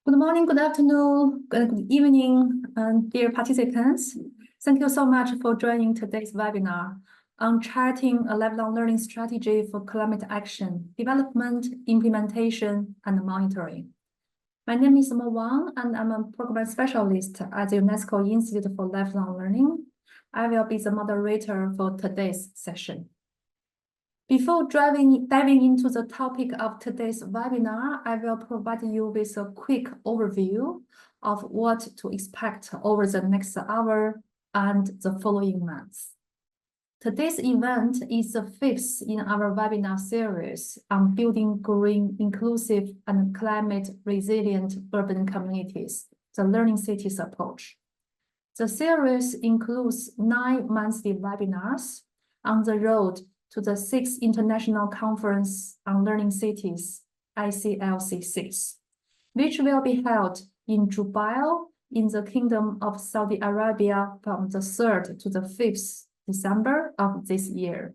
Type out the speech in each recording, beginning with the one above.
Good morning, good afternoon, good evening, dear participants. Thank you so much for joining today's webinar on charting a lifelong learning strategy for climate action, development, implementation, and monitoring. My name is Mo Wang, and I'm a program specialist at the UNESCO Institute for Lifelong Learning. I will be the moderator for today's session. Before diving into the topic of today's webinar, I will provide you with a quick overview of what to expect over the next hour and the following months. Today's event is the fifth in our webinar series on building green, inclusive, and climate-resilient urban communities, the Learning Cities approach. The series includes 9 monthly webinars on the road to the 6th International Conference on Learning Cities, ICLC6, which will be held in Dubai in the Kingdom of Saudi Arabia from the 3rd to the 5th December of this year.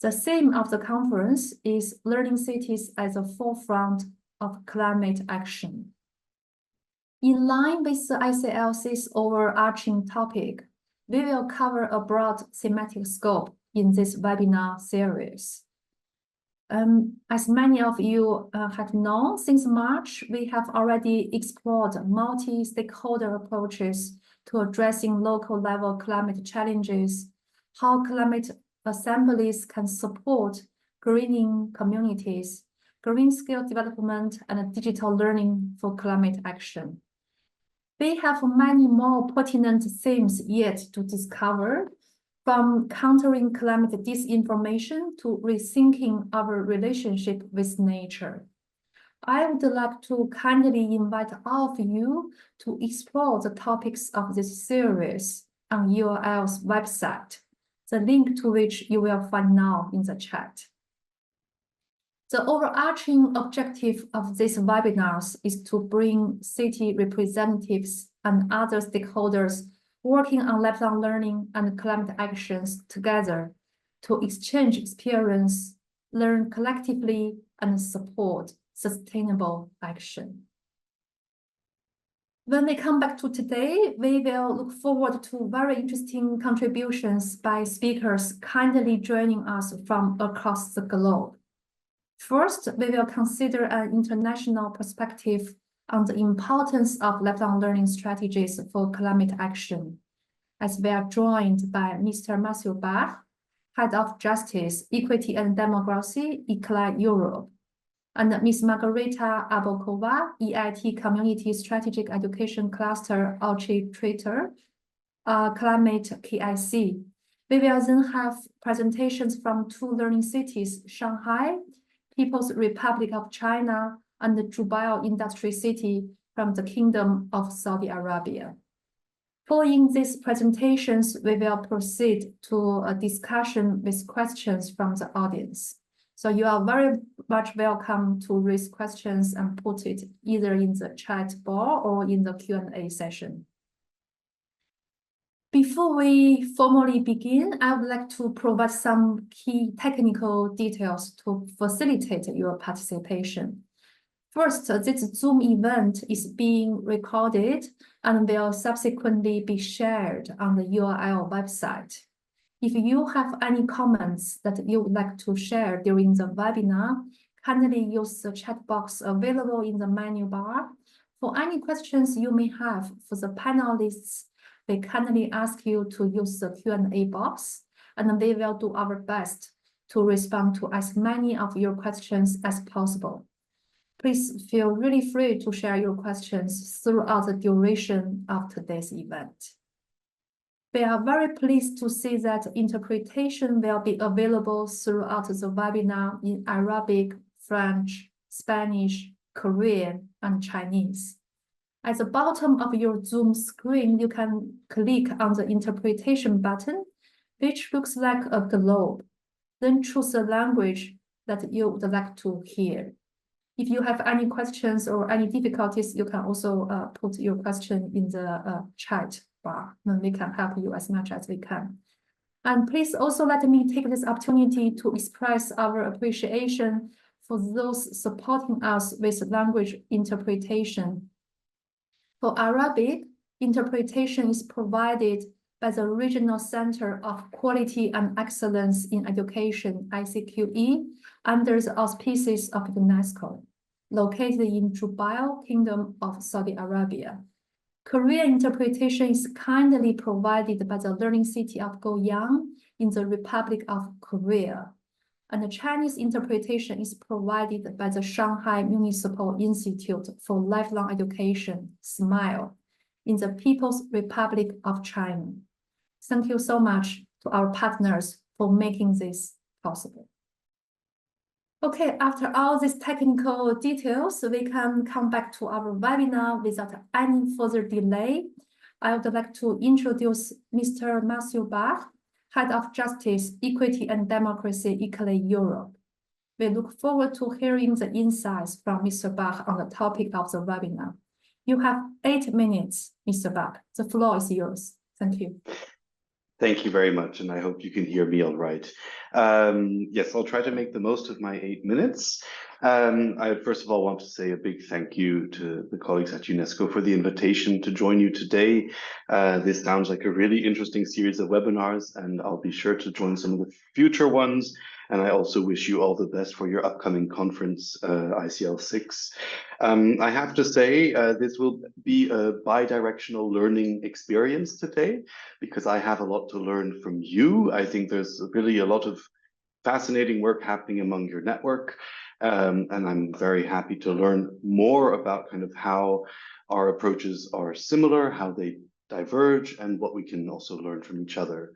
The theme of the conference is Learning Cities at the Forefront of Climate Action. In line with the ICLC's overarching topic, we will cover a broad thematic scope in this webinar series. As many of you have known, since March, we have already explored multi-stakeholder approaches to addressing local level climate challenges, how climate assemblies can support greening communities, green skill development, and digital learning for climate action. We have many more pertinent themes yet to discover, from countering climate disinformation to rethinking our relationship with nature. I would like to kindly invite all of you to explore the topics of this series on URL's website, the link to which you will find now in the chat. The overarching objective of these webinars is to bring city representatives and other stakeholders working on lifelong learning and climate actions together to exchange experience, learn collectively, and support sustainable action. When we come back to today, we will look forward to very interesting contributions by speakers kindly joining us from across the globe. First, we will consider an international perspective on the importance of lifelong learning strategies for climate action, as we are joined by Mr. Matthew Bach, Head of Justice, Equity and Democracy, ICLAI Europe, and Ms. Margarita Abokova, EIT Community Strategic Education Cluster, Architrator, Climate KIC. We will then have presentations from 2 learning cities, Shanghai, People's Republic of China, and the Dubai Industry City from the Kingdom of Saudi Arabia. Following these presentations, we will proceed to a discussion with questions from the audience. So you are very much welcome to raise questions and put it either in the chat bar or in the Q&A session. Before we formally begin, I would like to provide some key technical details to facilitate your participation. First, this Zoom event is being recorded and will subsequently be shared on the URL website. If you have any comments that you would like to share during the webinar, kindly use the chat box available in the menu bar. For any questions you may have for the panelists, we kindly ask you to use the Q&A box, and we will do our best to respond to as many of your questions as possible. Please feel really free to share your questions throughout the duration of today's event. We are very pleased to see that interpretation will be available throughout the webinar in Arabic, French, Spanish, Korean, and Chinese. At the bottom of your Zoom screen, you can click on the interpretation button, which looks like a globe. Then choose the language that you would like to hear. If you have any questions or any difficulties, you can also put your question in the chat bar, and we can help you as much as we can. And please also let me take this opportunity to express our appreciation for those supporting us with language interpretation For Arabic, interpretation is provided by the Regional Center of Quality and Excellence in Education, ICQE, under the auspices of UNESCO, located in Jubail, Kingdom of Saudi Arabia. Korean interpretation is kindly provided by the Learning City of Goyang in the Republic of Korea. And the Chinese interpretation is provided by the Shanghai Municipal Institute for Lifelong Education, SMILE, in the People's Republic of China. Thank you so much to our partners for making this possible. Okay, after all these technical details, we can come back to our webinar without any further delay. I would like to introduce Mr. Matthew Bach, Head of Justice, Equity and Democracy, ICLEI Europe. We look forward to hearing the insights from Mr. Bach on the topic of the webinar. You have 8 minutes, Mr. Bach. The floor is yours. Thank you. Thank you very much, and I hope you can hear me all right. Yes, I'll try to make the most of my 8 minutes. I first of all want to say a big thank you to the colleagues at UNESCO for the invitation to join you today. This sounds like a really interesting series of webinars, and I'll be sure to join some of the future ones. And I also wish you all the best for your upcoming conference, ICL 6. I have to say, this will be a bi-directional learning experience today, because I have a lot to learn from you. I think there's really a lot of fascinating work happening among your network. And I'm very happy to learn more about kind of how our approaches are similar, how they diverge, and what we can also learn from each other.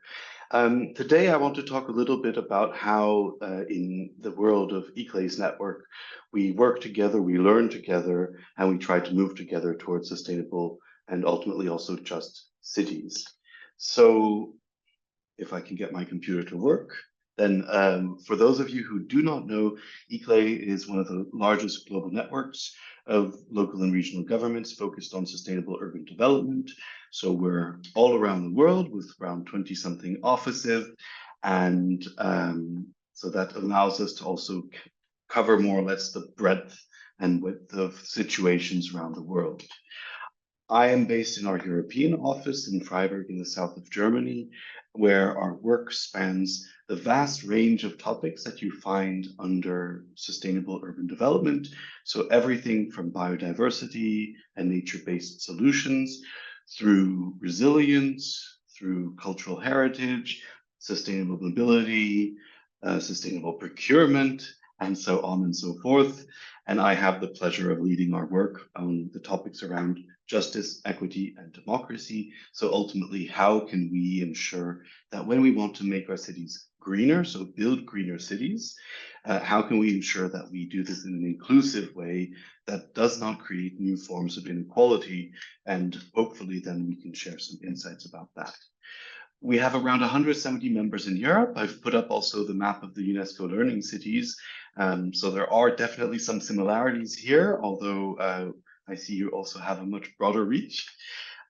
Today, I want to talk a little bit about how in the world of ICLEI's network, we work together, we learn together, and we try to move together towards sustainable and ultimately also just cities. So if I can get my computer to work, then for those of you who do not know, ICLEI is one of the largest global networks of local and regional governments focused on sustainable urban development. So we're all around the world with around 20-something offices. And so that allows us to also cover more or less the breadth and width of situations around the world. I am based in our European office in Freiburg in the south of Germany, where our work spans the vast range of topics that you find under sustainable urban development. So everything from biodiversity and nature-based solutions through resilience, through cultural heritage, sustainable mobility, sustainable procurement, and so on and so forth. And I have the pleasure of leading our work on the topics around justice, equity, and democracy. So ultimately, how can we ensure that when we want to make our cities greener, so build greener cities, how can we ensure that we do this in an inclusive way that does not create new forms of inequality? And hopefully then we can share some insights about that. We have around 170 members in Europe. I've put up also the map of the UNESCO learning cities. So there are definitely some similarities here, although I see you also have a much broader reach.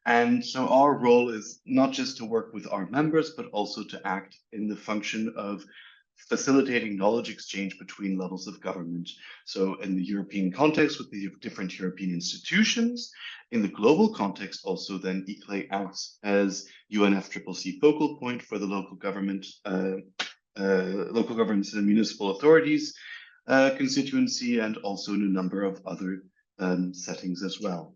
And so our role is not just to work with our members, but also to act in the function of facilitating knowledge exchange between levels of government. So in the European context with the different European institutions, in the global context also then ICLEI acts as UNFCCC focal point for the local government, local governments and municipal authorities constituency, and also in a number of other settings as well.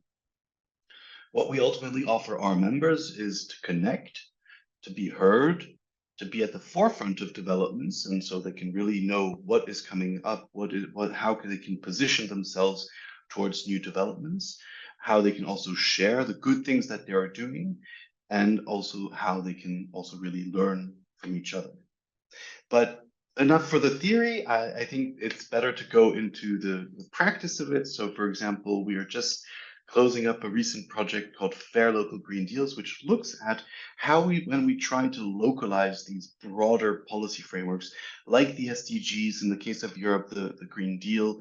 What we ultimately offer our members is to connect, to be heard, to be at the forefront of developments, and so they can really know what is coming up, how they can position themselves towards new developments, how they can also share the good things that they are doing, and also how they can also really learn from each other. But enough for the theory. I think it's better to go into the practice of it. So for example, we are just closing up a recent project called Fair Local Green Deals, which looks at how when we try to localize these broader policy frameworks, like the SDGs, in the case of Europe, the Green Deal,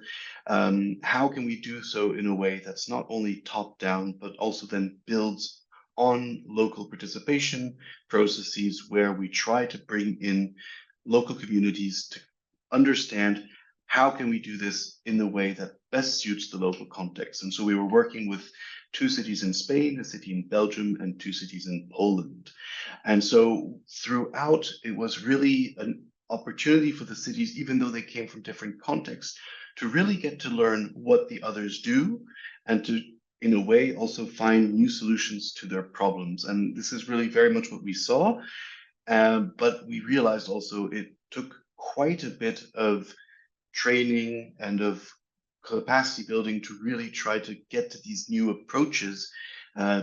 how can we do so in a way that's not only top down, but also then builds on local participation processes where we try to bring in local communities to understand how can we do this in the way that best suits the local context? And so we were working with 2 cities in Spain, a city in Belgium, and 2 cities in Poland. And so throughout, it was really an opportunity for the cities, even though they came from different contexts, to really get to learn what the others do and to, in a way, also find new solutions to their problems. And this is really very much what we saw. But we realized also it took quite a bit of training and of capacity building to really try to get to these new approaches.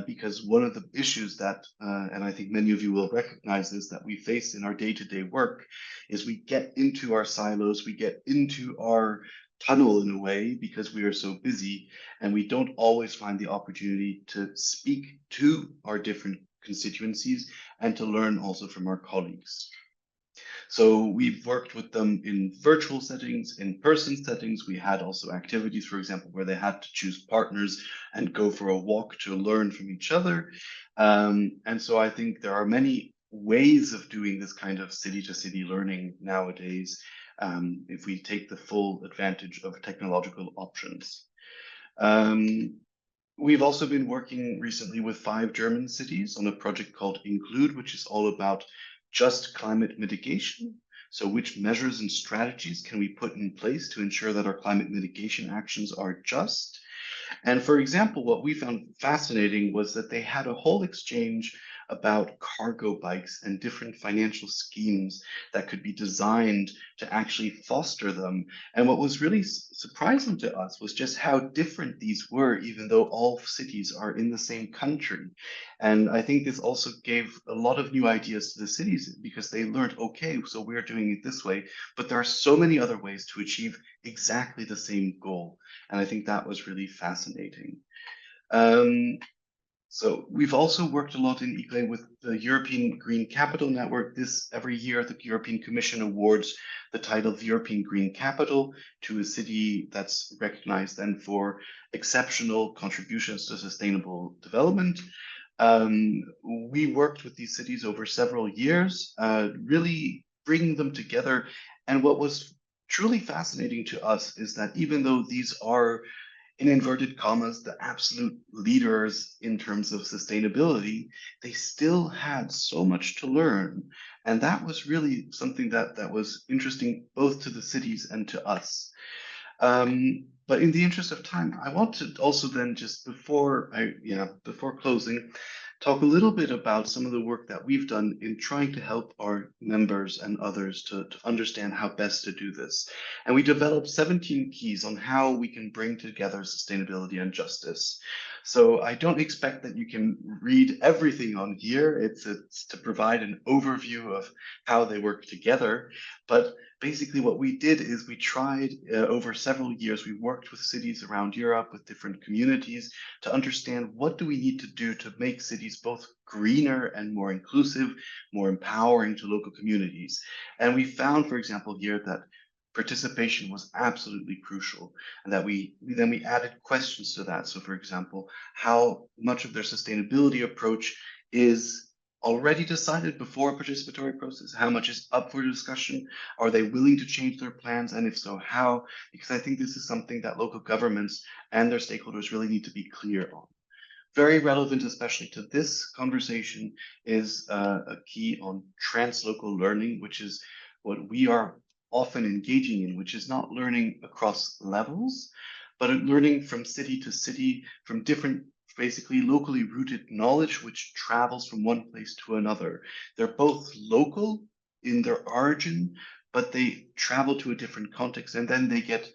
Because one of the issues that, and I think many of you will recognize this, that we face in our day-to-day work is we get into our silos, we get into our tunnel in a way because we are so busy, and we don't always find the opportunity to speak to our different constituencies and to learn also from our colleagues. So we've worked with them in virtual settings, in person settings. We had also activities, for example, where they had to choose partners and go for a walk to learn from each other. And so I think there are many ways of doing this kind of city-to-city learning nowadays, if we take the full advantage of technological options. We've also been working recently with 5 German cities on a project called Include, which is all about just climate mitigation. So which measures and strategies can we put in place to ensure that our climate mitigation actions are just? And for example, what we found fascinating was that they had a whole exchange about cargo bikes and different financial schemes that could be designed to actually foster them. And what was really surprising to us was just how different these were, even though all cities are in the same country. And I think this also gave a lot of new ideas to the cities because they learned, okay, so we're doing it this way, but there are so many other ways to achieve exactly the same goal. And I think that was really fascinating. So we've also worked a lot in ICLE with the European Green Capital Network. Every year, the European Commission awards the title of European Green Capital to a city that's recognized then for exceptional contributions to sustainable development. We worked with these cities over several years, really bringing them together. And what was truly fascinating to us is that even though these are, in inverted commas, the absolute leaders in terms of sustainability, they still had so much to learn. And that was really something that was interesting both to the cities and to us. But in the interest of time, I want to also then just before closing, talk a little bit about some of the work that we've done in trying to help our members and others to understand how best to do this. And we developed 17 keys on how we can bring together sustainability and justice. So I don't expect that you can read everything on here. It's to provide an overview of how they work together. But basically what we did is we tried over several years, we worked with cities around Europe, with different communities to understand what do we need to do to make cities both greener and more inclusive, more empowering to local communities. And we found, for example, here that participation was absolutely crucial, and that we added questions to that. So for example, how much of their sustainability approach is already decided before a participatory process? How much is up for discussion? Are they willing to change their plans? And if so, how? Because I think this is something that local governments and their stakeholders really need to be clear on. Very relevant, especially to this conversation, is a key on translocal learning, which is what we are often engaging in, which is not learning across levels, but learning from city to city, from different basically locally rooted knowledge which travels from one place to another. They're both local in their origin, but they travel to a different context and then they get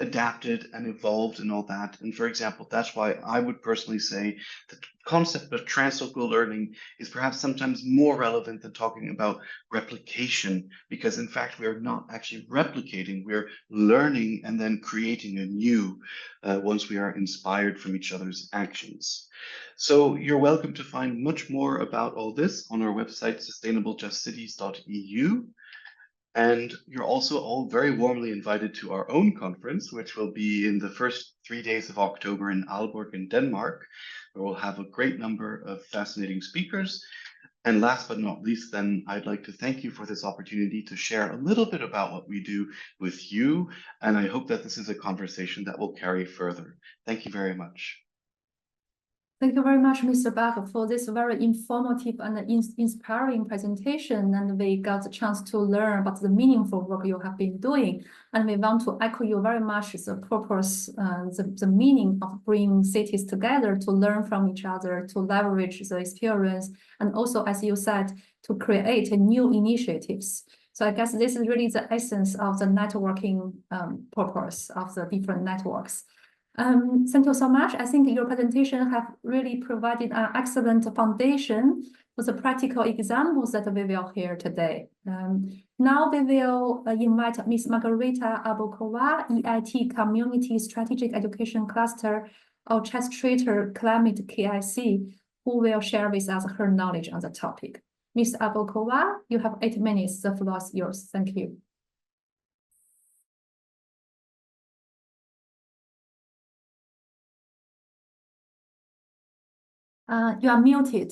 adapted and evolved and all that. And for example, that's why I would personally say the concept of translocal learning is perhaps sometimes more relevant than talking about replication, because in fact, we are not actually replicating, we're learning and then creating anew once we are inspired from each other's actions. So you're welcome to find much more about all this on our website, sustainablejustcities.eu. And you're also all very warmly invited to our own conference, which will be in the first 3 days of October in Aalborg in Denmark, where we'll have a great number of fascinating speakers. And last but not least, then I'd like to thank you for this opportunity to share a little bit about what we do with you. And I hope that this is a conversation that will carry further. Thank you very much. Thank you very much, Mr. Bach, for this very informative and inspiring presentation. And we got the chance to learn about the meaningful work you have been doing. And we want to echo you very much the purpose, the meaning of bringing cities together to learn from each other, to leverage the experience, and also, as you said, to create new initiatives. So I guess this is really the essence of the networking purpose of the different networks. Thank you so much. I think your presentation have really provided an excellent foundation for the practical examples that we will hear today. Now we will invite Ms. Margarita Abokova, EIT Community Strategic Education Cluster of Chestrater Climate KIC, who will share with us her knowledge on the topic. Ms. Abokova, you have 8 minutes. The floor is yours. Thank you. You are muted,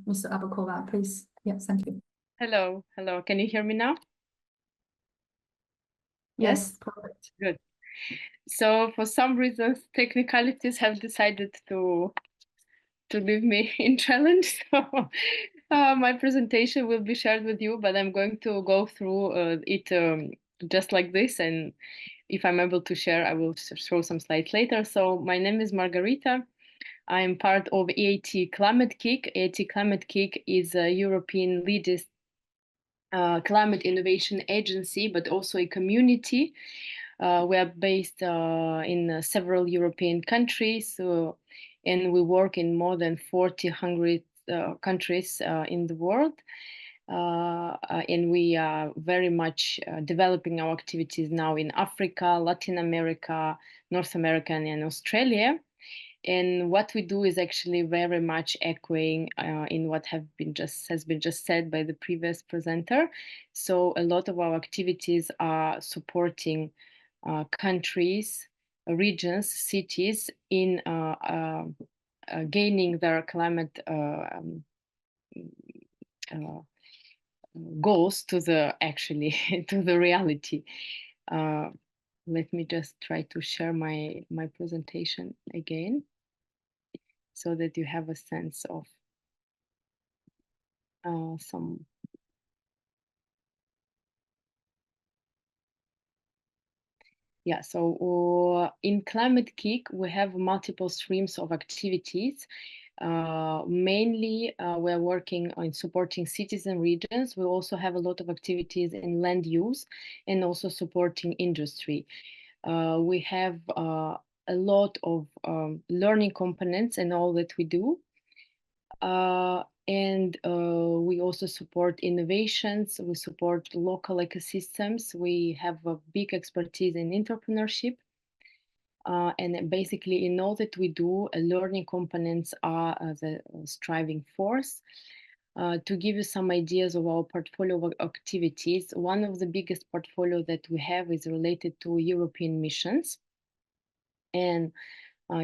Mr. Abokova, please. Yes, thank you. Hello. Can you hear me now? Yes, perfect. Good. So for some reasons, technicalities have decided to leave me in challenge. So my presentation will be shared with you, but I'm going to go through it just like this. And if I'm able to share, I will show some slides later. So my name is Margarita. I'm part of EIT Climate KIC. EIT Climate KIC is a European leading climate innovation agency, but also a community. We are based in several European countries, and we work in more than 400 countries in the world. And we are very much developing our activities now in Africa, Latin America, North America, and Australia. And what we do is actually very much echoing in what has been just said by the previous presenter. So a lot of our activities are supporting countries, regions, cities in gaining their climate goals to the to the reality. Let me just try to share my presentation again, so that you have a sense of some. Yeah, so in Climate KIC, we have multiple streams of activities. Mainly, we're working on supporting cities and regions. We also have a lot of activities in land use and also supporting industry. We have a lot of learning components in all that we do. And we also support innovations. We support local ecosystems. We have a big expertise in entrepreneurship. And basically, in all that we do, learning components are the striving force. To give you some ideas of our portfolio of activities, one of the biggest portfolio that we have is related to European missions. And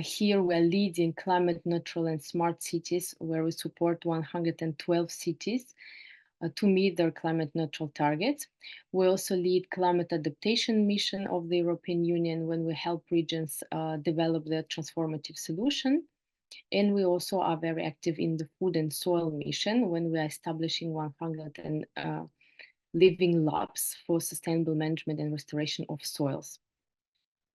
here we're leading climate neutral and smart cities, where we support 112 cities to meet their climate neutral targets. We also lead climate adaptation mission of the European Union, when we help regions develop their transformative solution. And we also are very active in the food and soil mission, when we are establishing 100 living labs for sustainable management and restoration of soils.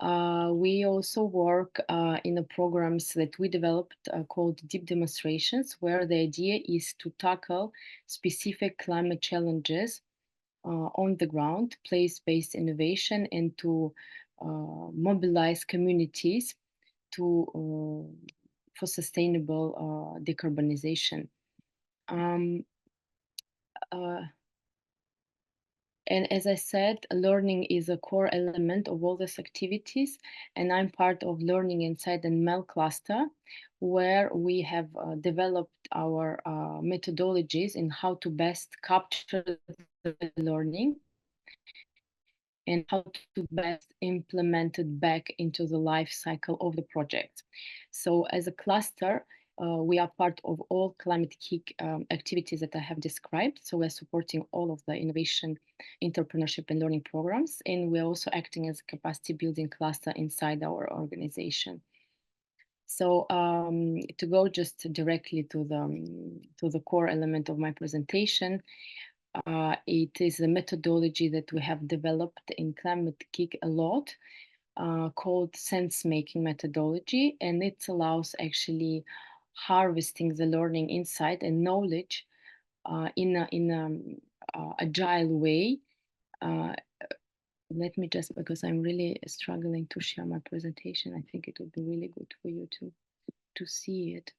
We also work in the programs that we developed called deep demonstrations, where the idea is to tackle specific climate challenges on the ground, place-based innovation, and to mobilize communities for sustainable decarbonization. And as I said, learning is a core element of all these activities. And I'm part of Learning Inside and MEL cluster, where we have developed our methodologies in how to best capture the learning and how to best implement it back into the life cycle of the project. So as a cluster, We are part of all climate kick activities that I have described. So we're supporting all of the innovation, entrepreneurship, and learning programs. And we're also acting as a capacity building cluster inside our organization. So to go just directly to the core element of my presentation, it is a methodology that we have developed in Climate Kick a lot, called sense-making methodology, and it allows actually harvesting the learning insight and knowledge in an agile way. Let me just, because I'm really struggling to share my presentation, I think it would be really good for you to see it.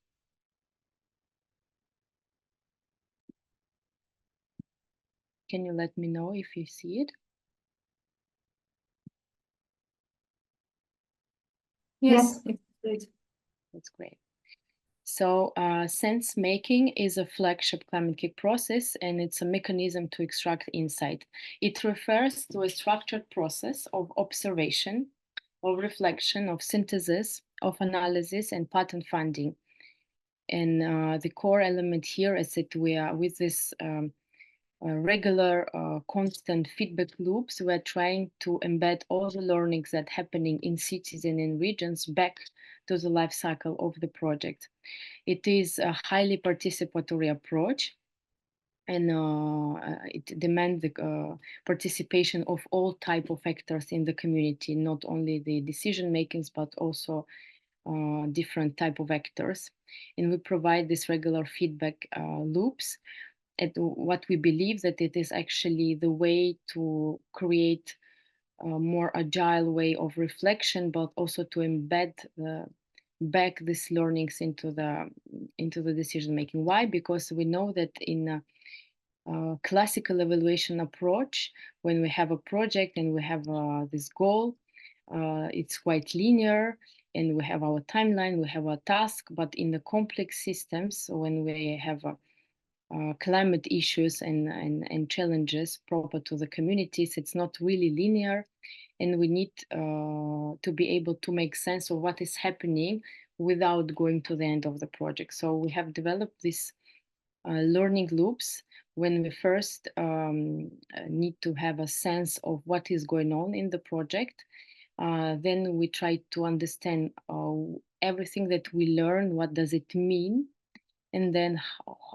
Can you let me know if you see it? Yes, it's great. That's great. So sense making is a flagship climate kick process, and it's a mechanism to extract insight. It refers to a structured process of observation, of reflection, of synthesis, of analysis, and pattern finding. And the core element here is that we are with this regular, constant feedback loops. We're trying to embed all the learnings that happening in cities and in regions back to the life cycle of the project. It is a highly participatory approach, and it demands the participation of all type of actors in the community, not only the decision makers, but also different type of actors. And we provide this regular feedback loops. And what we believe that it is actually the way to create a more agile way of reflection, but also to embed back these learnings into the decision making. Why? Because we know that in a classical evaluation approach, when we have a project and we have this goal, it's quite linear, and we have our timeline, we have our task. But in the complex systems, when we have climate issues and challenges proper to the communities, it's not really linear, and we need to be able to make sense of what is happening without going to the end of the project. So we have developed these learning loops when we first need to have a sense of what is going on in the project. Then we try to understand everything that we learn, what does it mean, and then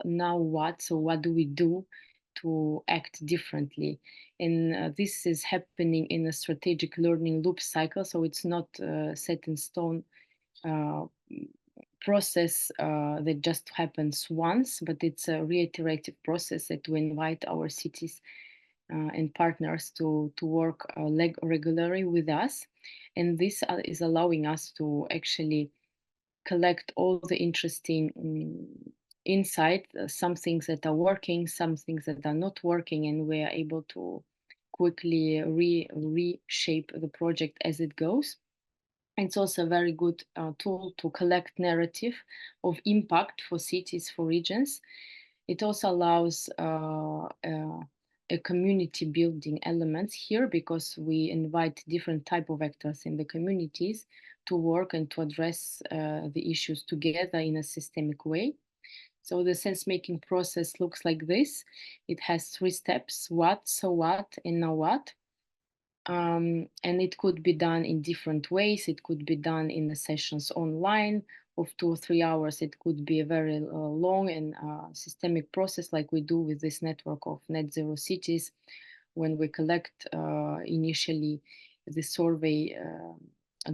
now what? So what do we do to act differently? And this is happening in a strategic learning loop cycle. So it's not set in stone process that just happens once, but it's a reiterative process that we invite our cities and partners to work regularly with us. And this is allowing us to actually collect all the interesting insight, some things that are working, some things that are not working, and we are able to quickly reshape the project as it goes. It's also a very good tool to collect narrative of impact for cities, for regions. It also allows a community building elements here, because we invite different type of actors in the communities to work and to address the issues together in a systemic way. So the sense-making process looks like this. It has 3 steps: what, so what, and now what. And it could be done in different ways. It could be done in the sessions online of 2 or 3 hours. It could be a very long and systemic process, like we do with this network of net zero cities, when we collect initially the survey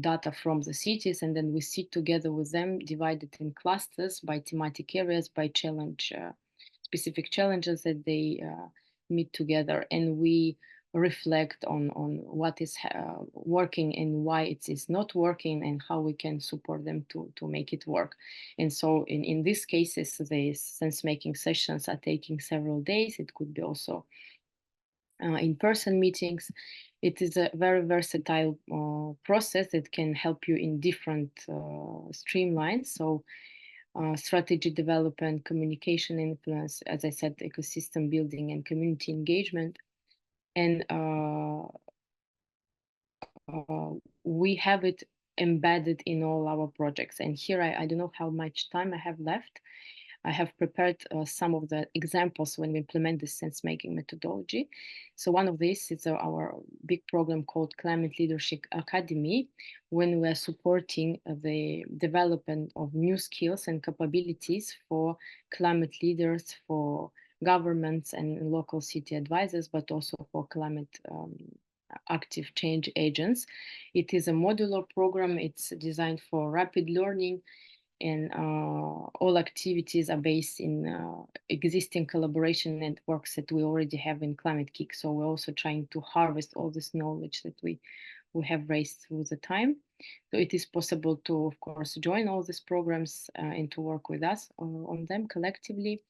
data from the cities, and then we sit together with them, divided in clusters by thematic areas, by challenge, specific challenges that they meet together, and we reflect on what is working and why it is not working, and how we can support them to make it work. And so in these cases, the sense-making sessions are taking several days. It could be also in-person meetings. It is a very versatile process that can help you in different streamlines. So strategy development, communication influence, as I said, ecosystem building and community engagement. And we have it embedded in all our projects. And here I don't know how much time I have left. I have prepared some of the examples when we implement this sense-making methodology. So one of these is our big program called Climate Leadership Academy, when we are supporting the development of new skills and capabilities for climate leaders, for governments and local city advisors, but also for climate active change agents. It is a modular program. It's designed for rapid learning, and all activities are based in existing collaboration networks that we already have in Climate Kick. So we're also trying to harvest all this knowledge that we have raised through the time. So it is possible to, of course, join all these programs and to work with us on them collectively.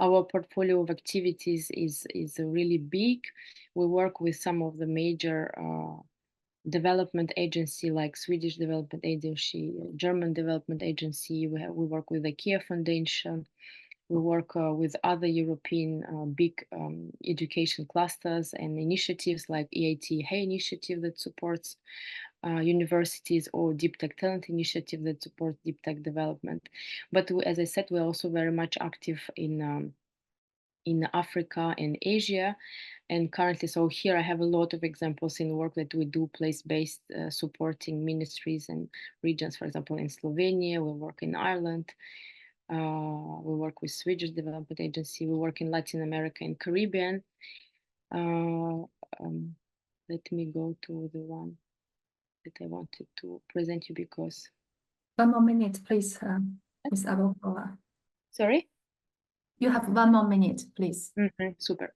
Our portfolio of activities is really big. We work with some of the major development agency like Swedish Development Agency, German Development Agency. We work with the IKEA Foundation. We work with other European big education clusters and initiatives like EIT Hey initiative that supports universities, or Deep Tech Talent initiative that supports deep tech development. But as I said, we're also very much active in Africa and Asia. And currently, so here I have a lot of examples in work that we do place-based supporting ministries and regions. For example, in Slovenia, we work in Ireland, we work with Swedish Development Agency, we work in Latin America and Caribbean. Let me go to the one that I wanted to present you because... 1 more minute, please, Ms. Abokova. Sorry? You have 1 more minute, please. Super.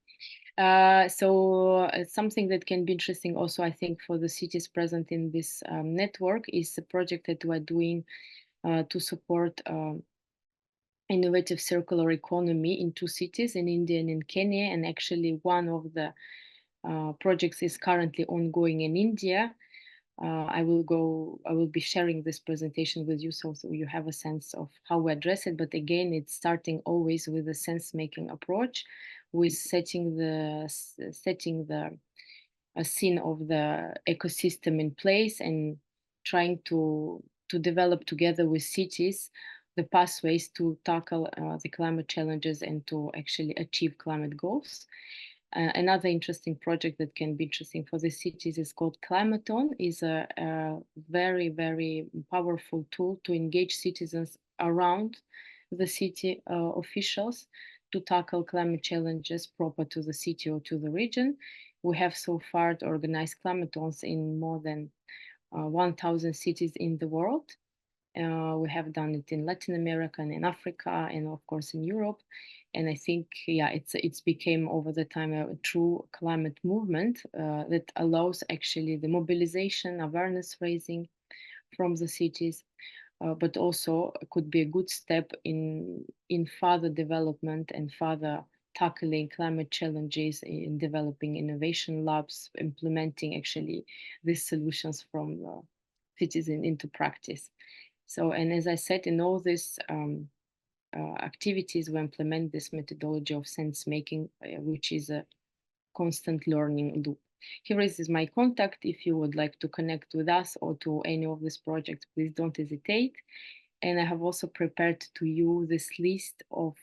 So something that can be interesting also, I think, for the cities present in this network is a project that we're doing to support innovative circular economy in 2 cities, in India and in Kenya. And actually one of the projects is currently ongoing in India. I will be sharing this presentation with you so you have a sense of how we address it. But again, it's starting always with a sense-making approach, with setting the scene of the ecosystem in place and trying to develop together with cities the pathways to tackle the climate challenges and to actually achieve climate goals. Another interesting project that can be interesting for the cities is called Climaton. Is a very, very powerful tool to engage citizens around the city officials to tackle climate challenges proper to the city or to the region. We have so far organized Climatons in more than 1,000 cities in the world. We have done it in Latin America and in Africa and of course in Europe. And I think, yeah, it's became over the time a true climate movement that allows actually the mobilization, awareness raising from the cities, but also could be a good step in further development and further tackling climate challenges, in developing innovation labs, implementing actually these solutions from cities into practice. So, and as I said, in all these activities, we implement this methodology of sense making, which is a constant learning loop. Here is my contact. If you would like to connect with us or to any of these projects, please don't hesitate. And I have also prepared to you this list of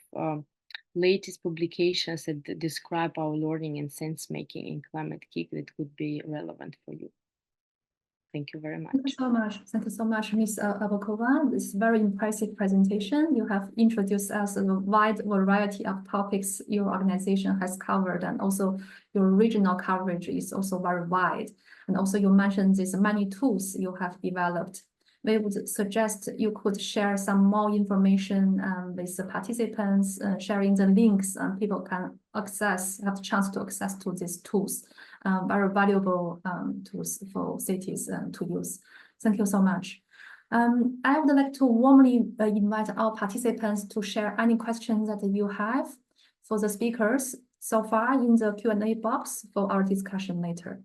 latest publications that describe our learning and sense making in Climate Kick that would be relevant for you. Thank you very much. Thank you so much. Thank you so much, Ms. Abokova. This is a very impressive presentation. You have introduced us a wide variety of topics your organization has covered, and also your regional coverage is also very wide. And also you mentioned these many tools you have developed. We would suggest you could share some more information with the participants, sharing the links, and people can have the chance to access to these tools. Very valuable tools for cities to use. Thank you so much. I would like to warmly invite our participants to share any questions that you have for the speakers so far in the Q&A box for our discussion later.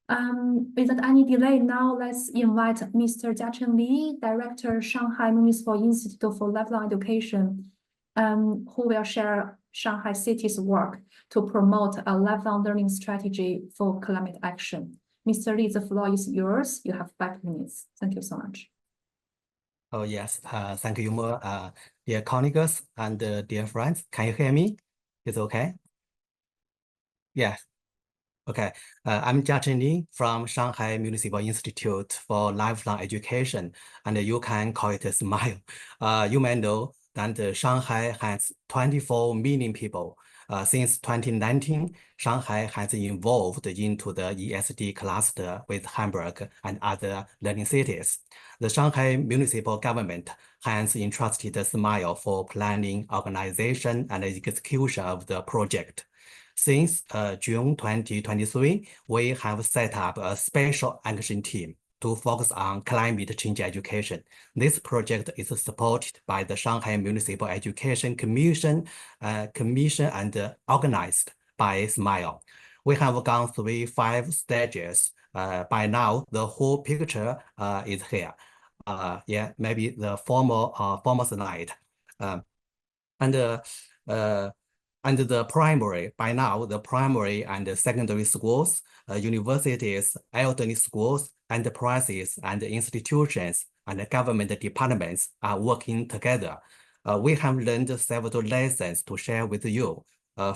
Without any delay, now let's invite Mr. Jiacheng Li, Director, Shanghai Municipal Institute for Lifelong Education, who will share Shanghai City's work to promote a lifelong learning strategy for climate action. Mr. Li, the floor is yours. You have 5 minutes. Thank you so much. Oh, yes. Thank you, Mo. Dear colleagues and dear friends, can you hear me? Is it okay? Yes. Okay. I'm Jiaqin Li from Shanghai Municipal Institute for Lifelong Education, and you can call it a SMILE. You may know that Shanghai has 24 million people. Since 2019, Shanghai has evolved into the ESD cluster with Hamburg and other learning cities. The Shanghai municipal government has entrusted the SMILE for planning, organization, and execution of the project. Since June 2023, we have set up a special action team to focus on climate change education. This project is supported by the Shanghai Municipal Education Commission, and organized by SMILE. We have gone through 5 stages. By now, the whole picture is here. Yeah, maybe the former slide. And the primary, by now, the primary and secondary schools, universities, elderly schools, enterprises, and institutions, and government departments are working together. We have learned several lessons to share with you.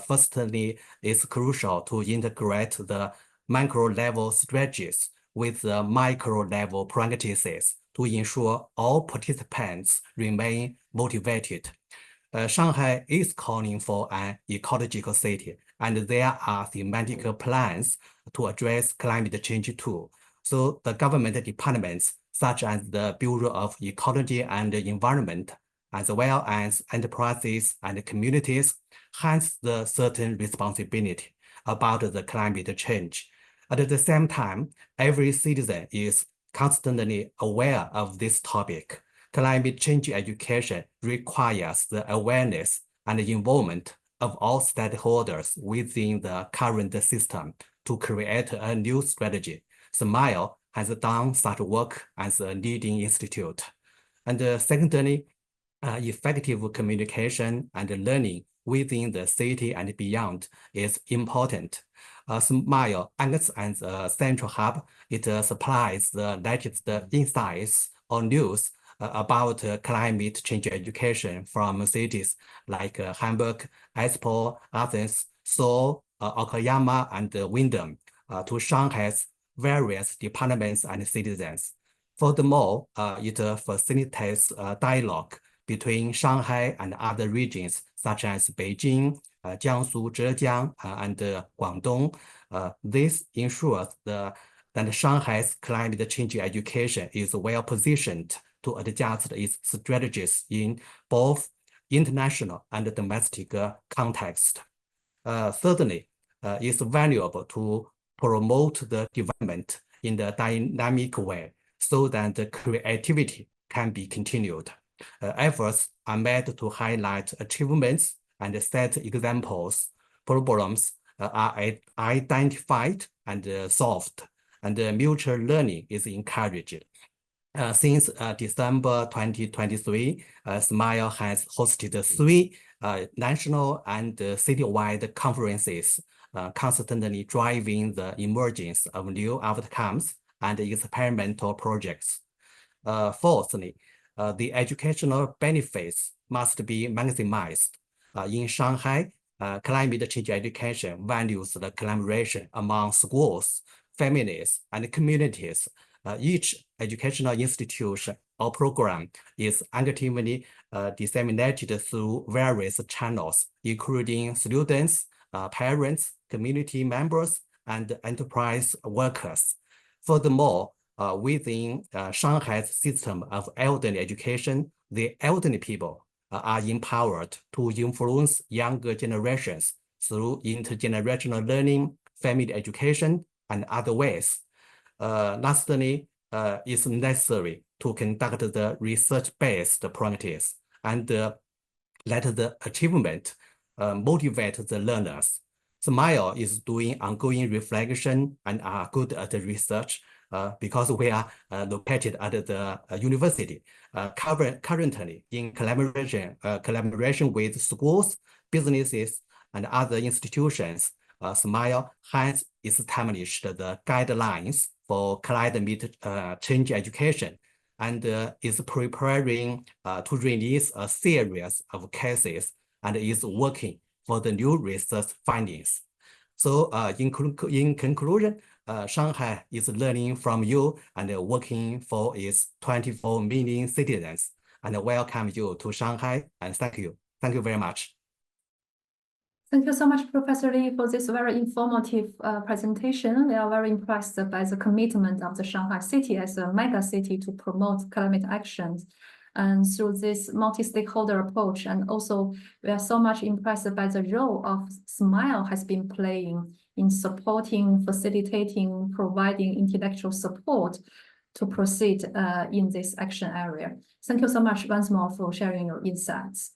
Firstly, it's crucial to integrate the macro-level strategies with the micro-level practices to ensure all participants remain motivated. Shanghai is calling for an ecological city, and there are thematic plans to address climate change too. So the government departments, such as the Bureau of Ecology and Environment, as well as enterprises and communities, has the certain responsibility about the climate change. At the same time, every citizen is constantly aware of this topic. Climate change education requires the awareness and involvement of all stakeholders within the current system to create a new strategy. SMILE has done such work as a leading institute. And secondly, effective communication and learning within the city and beyond is important. SMILE acts as a central hub. It supplies the latest insights or news about climate change education from cities like Hamburg, Espoo, Athens, Seoul, Okayama, and Windom to Shanghai's various departments and citizens. Furthermore, it facilitates dialogue between Shanghai and other regions such as Beijing, Jiangsu, Zhejiang, and Guangdong. This ensures that Shanghai's climate change education is well positioned to adjust its strategies in both international and domestic context. Thirdly, it's valuable to promote the development in the dynamic way so that the creativity can be continued. Efforts are made to highlight achievements and set examples. Problems are identified and solved, and mutual learning is encouraged. Since December 2023, SMILE has hosted 3 national and citywide conferences, constantly driving the emergence of new outcomes and experimental projects. Fourthly, the educational benefits must be maximized. In Shanghai, climate change education values the collaboration among schools, families, and communities. Each educational institution or program is actively disseminated through various channels, including students, parents, community members, and enterprise workers. Furthermore, within Shanghai's system of elderly education, the elderly people are empowered to influence younger generations through intergenerational learning, family education, and other ways. Lastly, it's necessary to conduct the research-based practice and let the achievement motivate the learners. SMILE is doing ongoing reflection and are good at the research because we are located at the university. Currently, in collaboration with schools, businesses, and other institutions, SMILE has established the guidelines for climate change education and is preparing to release a series of cases and is working for the new research findings. So in conclusion, Shanghai is learning from you and working for its 24 million citizens, and welcome you to Shanghai, and thank you. Thank you very much. Thank you so much, Professor Li, for this very informative presentation. We are very impressed by the commitment of the Shanghai city as a mega city to promote climate actions and through this multi-stakeholder approach. And also, we are so much impressed by the role of SMILE has been playing in supporting, facilitating, providing intellectual support to proceed in this action area. Thank you so much once more for sharing your insights.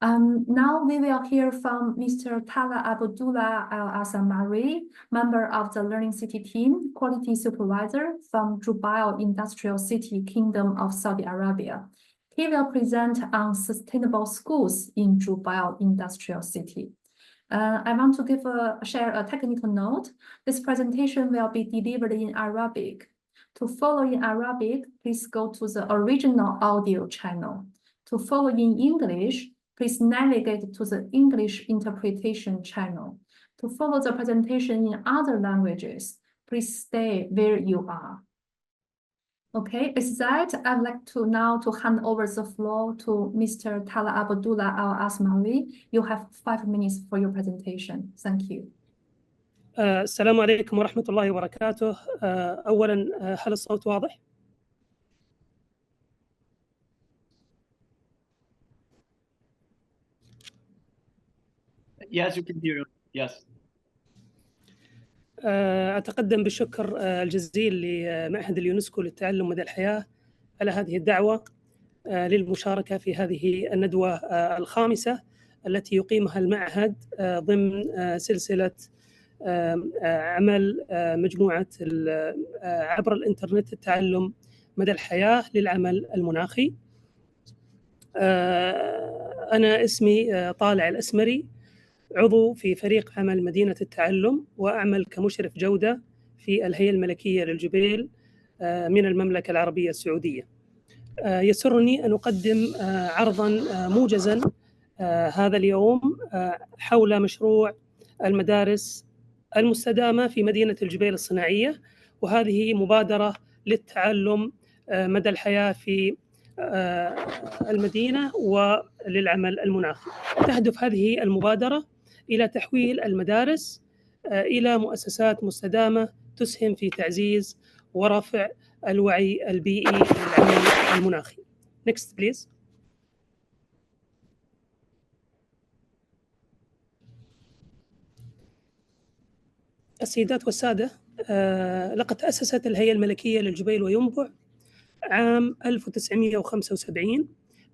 Now we will hear from Mr. Tala Abdullah Al-Asamari, member of the Learning City team, quality supervisor from Jubail Industrial City, Kingdom of Saudi Arabia. He will present on sustainable schools in Jubail Industrial City. I want to share a technical note. This presentation will be delivered in Arabic. To follow in Arabic, please go to the original audio channel. To follow in English, please navigate to the English interpretation channel. To follow the presentation in other languages, please stay where you are. Okay, with that, I'd like to now hand over the floor to Mr. Tala Abdullah Al-Asmawi. You have 5 minutes for your presentation. Thank you. السلام عليكم ورحمة الله وبركاته. أولا هل الصوت واضح؟ Yes, you can hear you. Yes. أتقدم بالشكر الجزيل لمعهد اليونسكو للتعلم مدى الحياة على هذه الدعوة للمشاركة في هذه الندوة الخامسة التي يقيمها المعهد ضمن سلسلة عمل مجموعة عبر الإنترنت التعلم مدى الحياة للعمل المناخي. أنا اسمي طالع الأسمري، عضو في فريق عمل مدينة التعلم، وأعمل كمشرف جودة في الهيئة الملكية للجبيل من المملكة العربية السعودية. يسرني أن أقدم عرضاً موجزاً هذا اليوم حول مشروع المدارس المستدامة في مدينة الجبيل الصناعية، وهذه مبادرة للتعلم مدى الحياة في المدينة وللعمل المناخي. تهدف هذه المبادرة إلى تحويل المدارس إلى مؤسسات مستدامة تسهم في تعزيز ورفع الوعي البيئي للعمل المناخي. Next please. السيدات والسادة، لقد تأسست الهيئة الملكية للجبيل وينبع عام 1975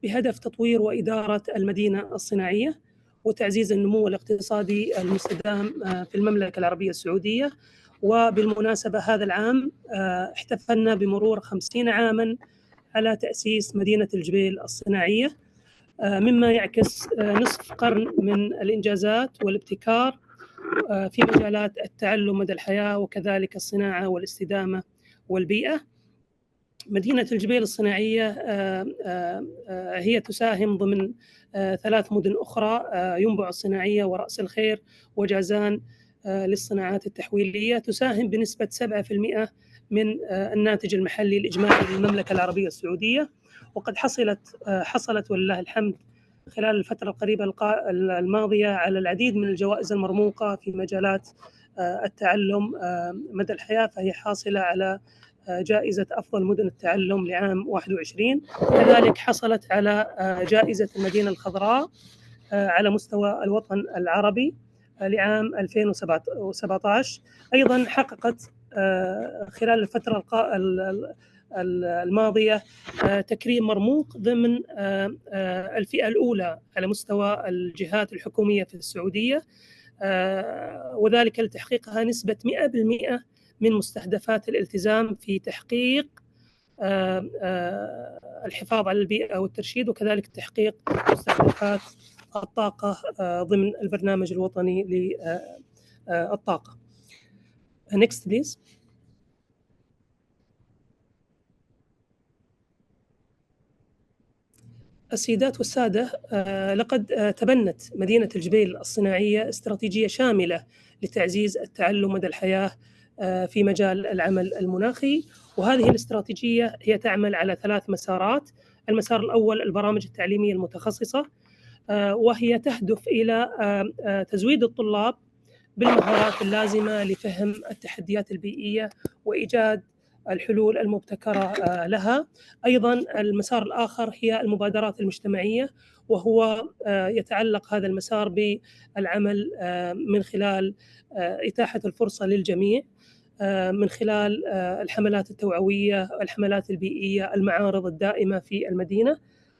بهدف تطوير وإدارة المدينة الصناعية وتعزيز النمو الاقتصادي المستدام في المملكة العربية السعودية. وبالمناسبة هذا العام احتفلنا بمرور 50 عاماً على تأسيس مدينة الجبيل الصناعية، مما يعكس نصف قرن من الإنجازات والابتكار في مجالات التعلم مدى الحياة وكذلك الصناعة والاستدامة والبيئة. مدينة الجبيل الصناعية هي تساهم ضمن 3 مدن أخرى، ينبع الصناعية ورأس الخير وجازان للصناعات التحويلية، تساهم بنسبة 7% من الناتج المحلي الإجمالي للمملكة العربية السعودية. وقد حصلت ولله الحمد خلال الفترة القريبة الماضية على العديد من الجوائز المرموقة في مجالات التعلم مدى الحياة، فهي حاصلة على جائزة أفضل مدن التعلم لعام 21. كذلك حصلت على جائزة المدينة الخضراء على مستوى الوطن العربي لعام 2017. أيضا حققت خلال الفترة الماضية تكريم مرموق ضمن الفئة الأولى على مستوى الجهات الحكومية في السعودية، وذلك لتحقيقها نسبة 100% من مستهدفات الالتزام في تحقيق الحفاظ على البيئة والترشيد، وكذلك تحقيق مستهدفات الطاقة ضمن البرنامج الوطني الطاقة. Next please. السيدات والسادة، لقد تبنت مدينة الجبيل الصناعية استراتيجية شاملة لتعزيز التعلم مدى الحياة في مجال العمل المناخي، وهذه الاستراتيجية هي تعمل على 3 مسارات. المسار الأول البرامج التعليمية المتخصصة، وهي تهدف إلى تزويد الطلاب بالمهارات اللازمة لفهم التحديات البيئية وإيجاد الحلول المبتكرة لها. أيضاً المسار الآخر هي المبادرات المجتمعية، وهو يتعلق هذا المسار بالعمل من خلال إتاحة الفرصة للجميع من خلال الحملات التوعوية، الحملات البيئية، المعارض الدائمة في المدينة،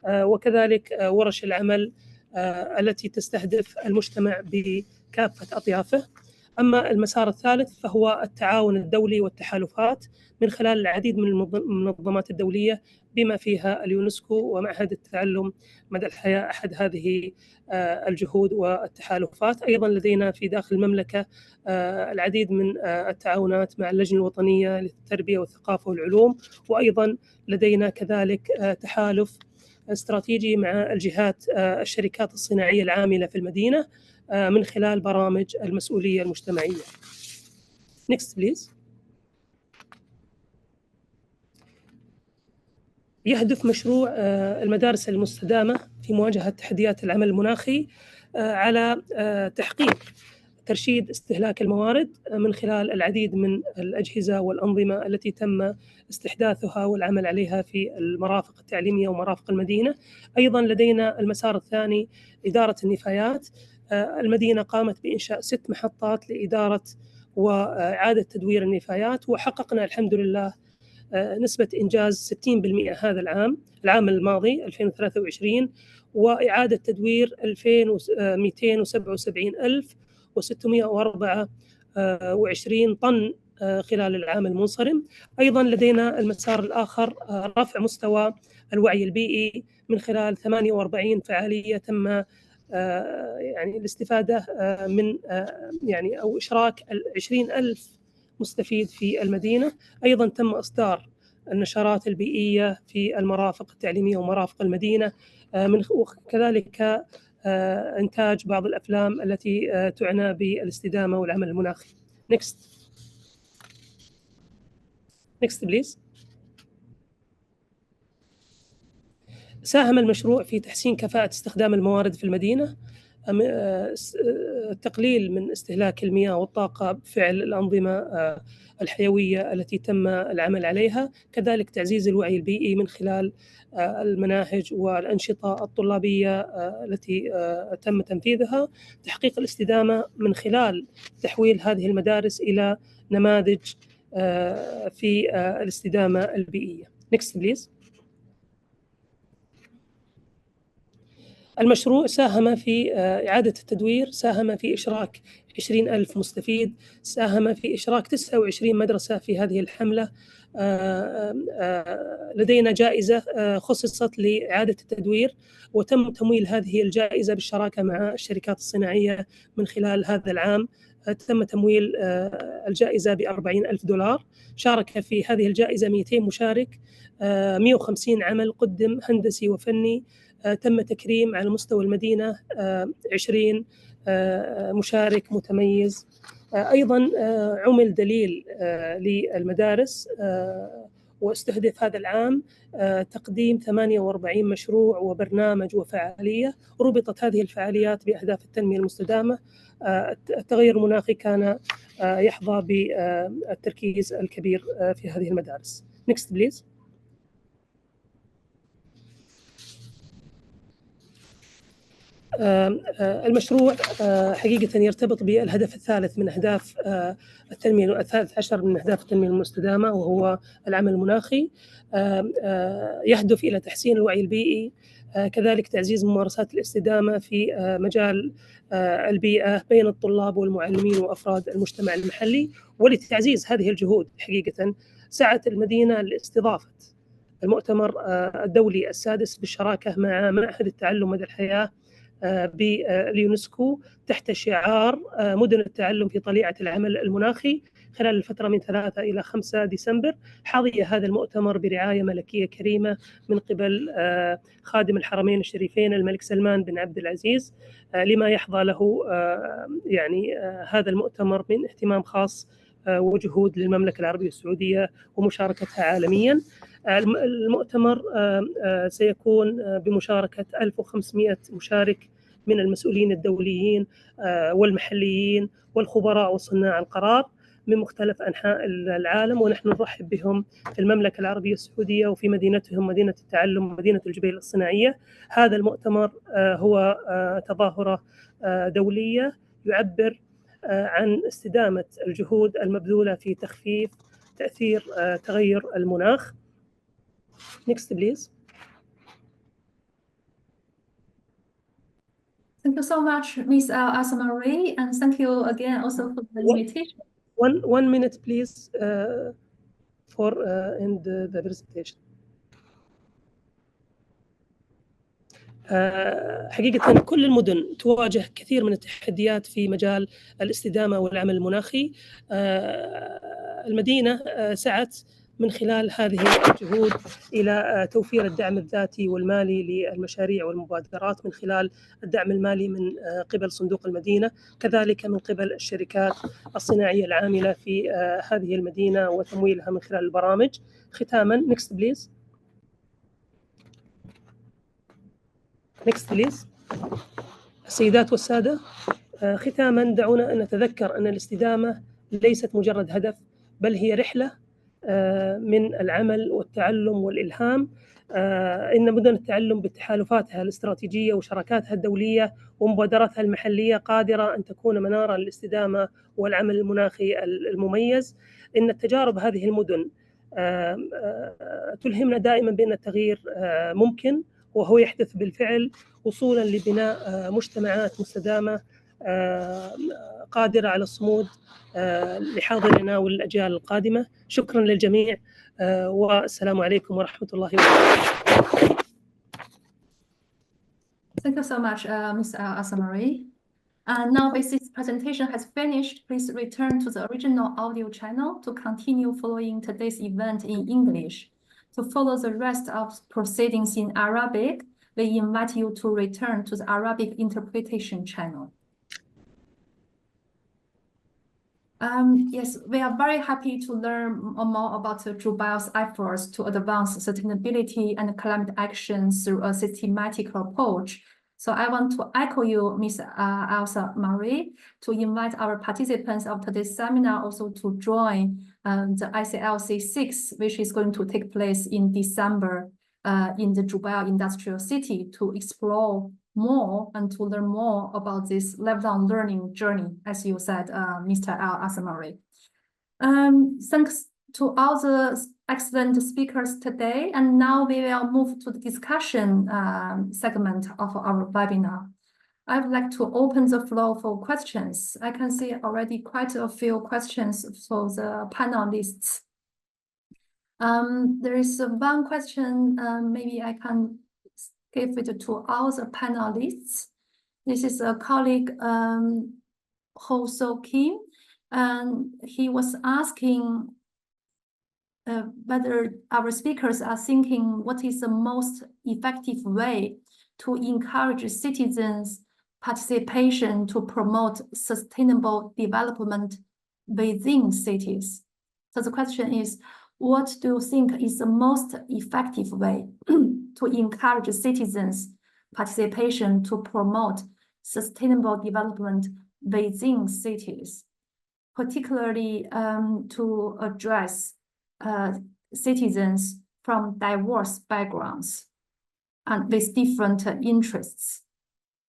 وكذلك ورش العمل التي تستهدف المجتمع بكافة أطيافه. أما المسار الثالث فهو التعاون الدولي والتحالفات من خلال العديد من المنظمات الدولية بما فيها اليونسكو ومعهد التعلم مدى الحياة أحد هذه الجهود والتحالفات. أيضا لدينا في داخل المملكة العديد من التعاونات مع اللجنة الوطنية للتربية والثقافة والعلوم، وأيضا لدينا كذلك تحالف استراتيجي مع الجهات الشركات الصناعية العاملة في المدينة من خلال برامج المسؤولية المجتمعية. Next please. يهدف مشروع المدارس المستدامة في مواجهة تحديات العمل المناخي على تحقيق ترشيد استهلاك الموارد من خلال العديد من الأجهزة والأنظمة التي تم استحداثها والعمل عليها في المرافق التعليمية ومرافق المدينة. أيضا لدينا المسار الثاني إدارة النفايات. المدينة قامت بإنشاء 6 محطات لإدارة وإعادة تدوير النفايات، وحققنا الحمد لله نسبة إنجاز 60% هذا العام الماضي 2023، وإعادة تدوير 277,624 طن خلال العام المنصرم. أيضا لدينا المسار الآخر رفع مستوى الوعي البيئي من خلال 48 فعالية تم يعني الاستفادة من يعني أو إشراك 20,000 مستفيد في المدينة. أيضا تم إصدار النشرات البيئية في المرافق التعليمية ومرافق المدينة، وكذلك إنتاج بعض الأفلام التي تعنى بالاستدامة والعمل المناخي. Next please. ساهم المشروع في تحسين كفاءة استخدام الموارد في المدينة، التقليل من استهلاك المياه والطاقة بفعل الأنظمة الحيوية التي تم العمل عليها، كذلك تعزيز الوعي البيئي من خلال المناهج والأنشطة الطلابية التي تم تنفيذها، تحقيق الاستدامة من خلال تحويل هذه المدارس إلى نماذج في الاستدامة البيئية. Next please. المشروع ساهم في إعادة التدوير، ساهم في إشراك 20,000 مستفيد، ساهم في إشراك 29 مدرسة في هذه الحملة. لدينا جائزة خصصت لإعادة التدوير، وتم تمويل هذه الجائزة بالشراكة مع الشركات الصناعية من خلال هذا العام. تم تمويل الجائزة ب$40,000. شارك في هذه الجائزة 200 مشارك، 150 عمل قدم هندسي وفني. تم تكريم على مستوى المدينة 20 مشارك متميز. أيضا عمل دليل للمدارس، واستهدف هذا العام تقديم 48 مشروع وبرنامج وفعالية. ربطت هذه الفعاليات بأهداف التنمية المستدامة. التغير المناخي كان يحظى بالتركيز الكبير في هذه المدارس. Next please. المشروع حقيقة يرتبط بالهدف الثالث من أهداف التنمية، الثالث عشر من أهداف التنمية المستدامة، وهو العمل المناخي. يهدف إلى تحسين الوعي البيئي، كذلك تعزيز ممارسات الاستدامة في مجال البيئة بين الطلاب والمعلمين وأفراد المجتمع المحلي. ولتعزيز هذه الجهود حقيقة سعت المدينة لاستضافة المؤتمر الدولي السادس بالشراكة مع معهد التعلم مدى الحياة باليونسكو تحت شعار مدن التعلم في طليعة العمل المناخي خلال الفترة من 3 إلى 5 ديسمبر. حظي هذا المؤتمر برعاية ملكية كريمة من قبل خادم الحرمين الشريفين الملك سلمان بن عبد العزيز، لما يحظى له هذا المؤتمر من اهتمام خاص وجهود للمملكة العربية السعودية ومشاركتها عالميا. المؤتمر سيكون بمشاركة 1500 مشارك من المسؤولين الدوليين والمحليين والخبراء وصناع القرار من مختلف أنحاء العالم، ونحن نرحب بهم في المملكة العربية السعودية وفي مدينتهم مدينة التعلم مدينة الجبيل الصناعية. هذا المؤتمر هو تظاهرة دولية يعبر عن استدامة الجهود المبذولة في تخفيف تأثير تغير المناخ. Next, please. Thank you so much, Ms. Asamarie, and thank you again also for the invitation. One minute, please, for end the presentation. حقيقة كل المدن تواجه كثير من التحديات في مجال الاستدامة والعمل المناخي. المدينة سعت من خلال هذه الجهود إلى توفير الدعم الذاتي والمالي للمشاريع والمبادرات من خلال الدعم المالي من قبل صندوق المدينة، كذلك من قبل الشركات الصناعية العاملة في هذه المدينة وتمويلها من خلال البرامج. ختاما next please. Next please. السيدات والسادة، ختاما دعونا أن نتذكر أن الاستدامة ليست مجرد هدف، بل هي رحلة من العمل والتعلم والإلهام. إن مدن التعلم بتحالفاتها الاستراتيجية وشراكاتها الدولية ومبادراتها المحلية قادرة أن تكون منارا للاستدامة والعمل المناخي المميز. إن التجارب هذه المدن تلهمنا دائما بأن التغيير ممكن، وهو يحدث بالفعل وصولا لبناء مجتمعات مستدامة قادرة على الصمود لحاضرنا والأجيال القادمة. شكرا للجميع والسلام عليكم ورحمة الله وبركاته. Thank you so much, Ms. Asamarie. Now, as this presentation has finished, please return to the original audio channel to continue following today's event in English. To follow the rest of proceedings in Arabic, we invite you to return to the Arabic interpretation channel. Yes, we are very happy to learn more about Jubail's efforts to advance sustainability and climate action through a systematic approach. So I want to echo you, Ms. Asamarie, to invite our participants of today's seminar also to join the ICLC 6, which is going to take place in December in the Jubail Industrial City, to explore more and to learn more about this lifelong learning journey, as you said, Mr. Asamarie. Thanks to all the excellent speakers today. And now we will move to the discussion segment of our webinar. I would like to open the floor for questions. I can see already quite a few questions for the panelists. There is one question, maybe I can give it to all the panelists. This is a colleague, Ho So Kim, and he was asking whether our speakers are thinking what is the most effective way to encourage citizens' participation to promote sustainable development within cities. So the question is, what do you think is the most effective way to encourage citizens' participation to promote sustainable development within cities, particularly to address citizens from diverse backgrounds and with different interests?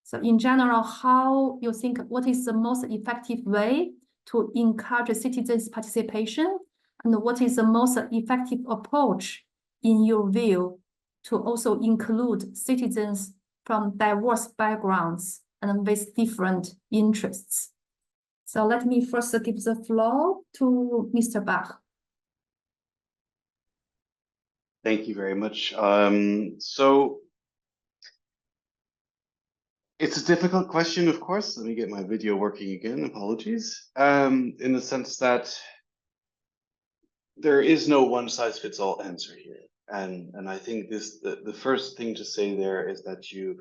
So in general, how you think, what is the most effective way to encourage citizens' participation? And what is the most effective approach, in your view, to also include citizens from diverse backgrounds and with different interests? So let me first give the floor to Mr. Bach. Thank you very much. So It's a difficult question, of course. Let me get my video working again. Apologies. In the sense that there is no one-size-fits-all answer here. And I think the first thing to say there is that you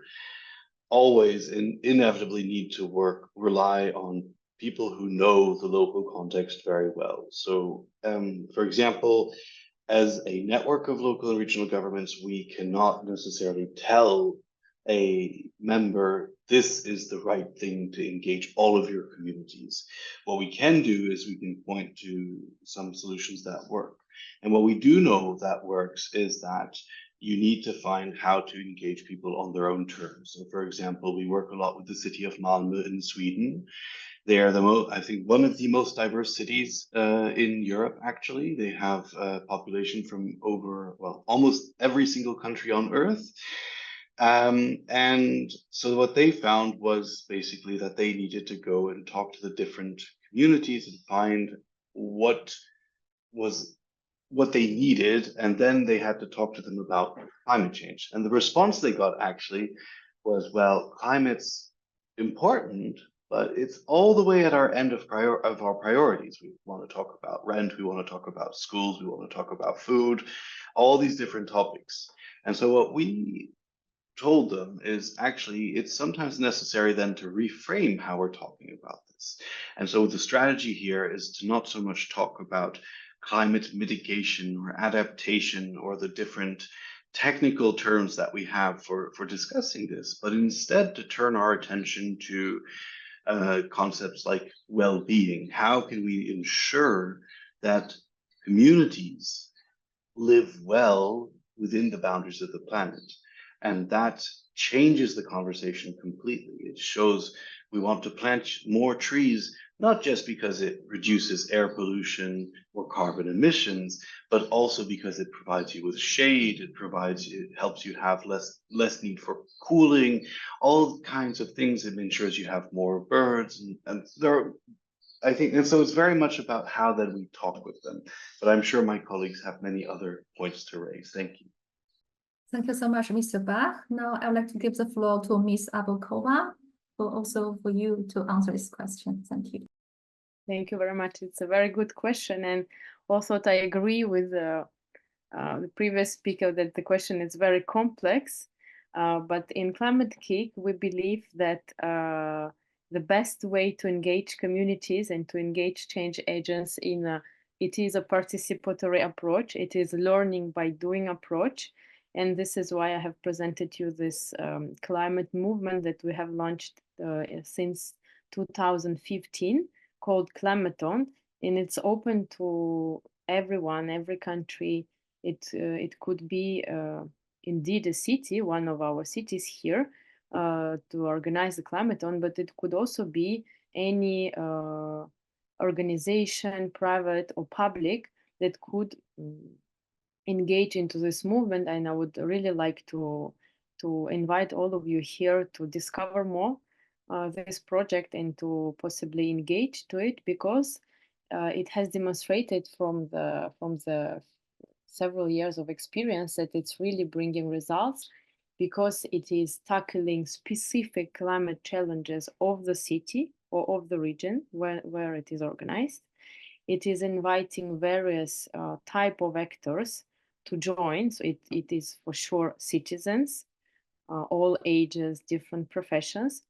always inevitably need to rely on people who know the local context very well. So, for example, as a network of local and regional governments, we cannot necessarily tell a member, this is the right thing to engage all of your communities. What we can do is we can point to some solutions that work. And what we do know that works is that you need to find how to engage people on their own terms. So for example, we work a lot with the city of Malmö in Sweden. They are I think, one of the most diverse cities in Europe, actually. They have a population from well, almost every single country on Earth. And so what they found was basically that they needed to go and talk to the different communities and find what they needed, and then they had to talk to them about climate change. And the response they got actually was, well, climate's important, but it's all the way at our end of our priorities. We want to talk about rent, we want to talk about schools, we want to talk about food, all these different topics. And so what we told them is actually it's sometimes necessary then to reframe how we're talking about this. And so the strategy here is to not so much talk about climate mitigation or adaptation or the different technical terms that we have for discussing this, but instead to turn our attention to concepts like well-being. How can we ensure that communities live well within the boundaries of the planet? And that changes the conversation completely. It shows we want to plant more trees, not just because it reduces air pollution or carbon emissions, but also because it provides you with shade, it helps you have less need for cooling, all kinds of things. It ensures you have more birds, and there, I think, and so it's very much about how then we talk with them. But I'm sure my colleagues have many other points to raise. Thank you. Thank you so much, Mr. Bach. Now I would like to give the floor to Ms. Abokova, for you to answer this question. Thank you. Thank you very much. It's a very good question, and also I agree with the previous speaker that the question is very complex. But in Climate Kick, we believe that the best way to engage communities and to engage change agents it is a participatory approach. It is learning by doing approach. And this is why I have presented you this climate movement that we have launched since 2015 called Climaton. And it's open to everyone, every country. It could be indeed a city, one of our cities here, to organize the Climaton, but it could also be any organization, private or public, that could engage into this movement. And I would really like to invite all of you here to discover more this project and to possibly engage to it, because it has demonstrated from the several years of experience that it's really bringing results, because it is tackling specific climate challenges of the city or of the region where it is organized. It is inviting various type of actors to join. So it is for sure citizens, all ages, different professions.